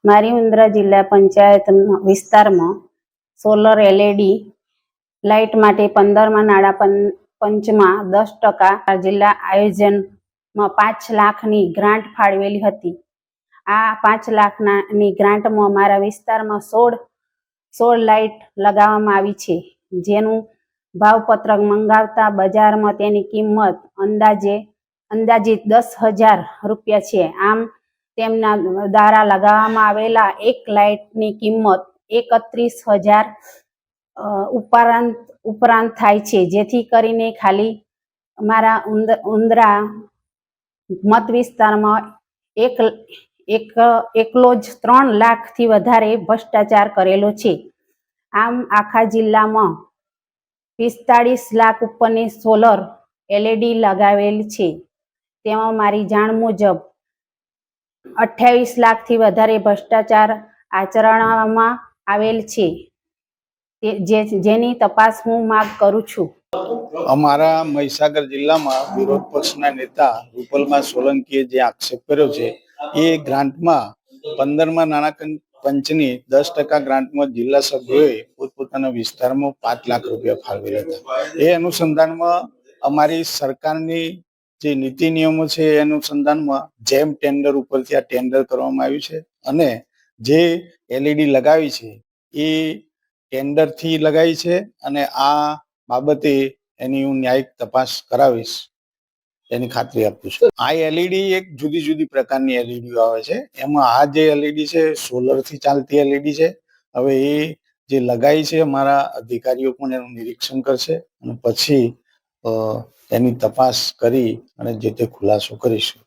મારી મુન્દ્રા જિલ્લા પંચાયત વિસ્તારમાં સોલર એલઈડી લાઇટ માટે 15મા નાણાં પંચમાં 10% જિલ્લા આયોજનમાં 5 લાખની ગ્રાન્ટ ફાળવેલી હતી. આ 5 લાખની ગ્રાન્ટમાં મારા વિસ્તારમાં 16 લાઇટ લગાવવામાં આવી છે, જેનું ભાવપત્રક મંગાવતા બજારમાં તેની કિંમત અંદાજિત 10,000 રૂપિયા છે. આમ તેમના દ્વારા લગાવવામાં આવેલા એક લાઇટની કિંમત 31,000 ઉપરાંત થાય છે, જેથી કરીને ખાલી મારા ઉંદરા મત વિસ્તારમાં એકલો જ 3 લાખથી વધારે ભ્રષ્ટાચાર કરેલો છે. આમ આખા જિલ્લામાં 45 લાખ ઉપરની સોલર એલઈડી લગાવેલ છે. તેમાં મારી જાણ મુજબ 28 લાખથી વધારે ભ્રષ્ટાચાર આચરવામાં આવેલ છે, જેની તપાસ હું માંગ કરું છું. અમારા મહીસાગર જિલ્લામાં વિરોધ પક્ષના નેતા રૂપલબા સોલંકીએ જે આક્ષેપ કર્યો છે, એ ગ્રાન્ટમાં 15મા નાણાં પંચની 10% ગ્રાન્ટમાં જિલ્લા સભ્યોએ પોતપોતાના વિસ્તારમાં 5 લાખ રૂપિયા ફાળવેલા હતા. એ અનુસંધાનમાં અમારી સરકારની જે નીતિ નિયમો છે એ અનુસંધાનમાં જેમ ટેન્ડર ઉપરથી આ ટેન્ડર કરવામાં આવ્યું છે અને જે એલઈડી લગાવી છે એ ટેન્ડરથી લગાવી છે અને આ બાબતે એની હું ન્યાયિક તપાસ કરાવીશ એની ખાતરી આપું છું. આ એલઈડી એક જુદી જુદી પ્રકારની એલઈડી આવે છે. એમાં આ જે એલઈડી છે સોલરથી ચાલતી એલઈડી છે. હવે એ જે લગાવી છે અમારા અધિકારીઓ પણ એનું નિરીક્ષણ કરશે અને પછી એની તપાસ કરી અને જે તે ખુલાસો કરીશું.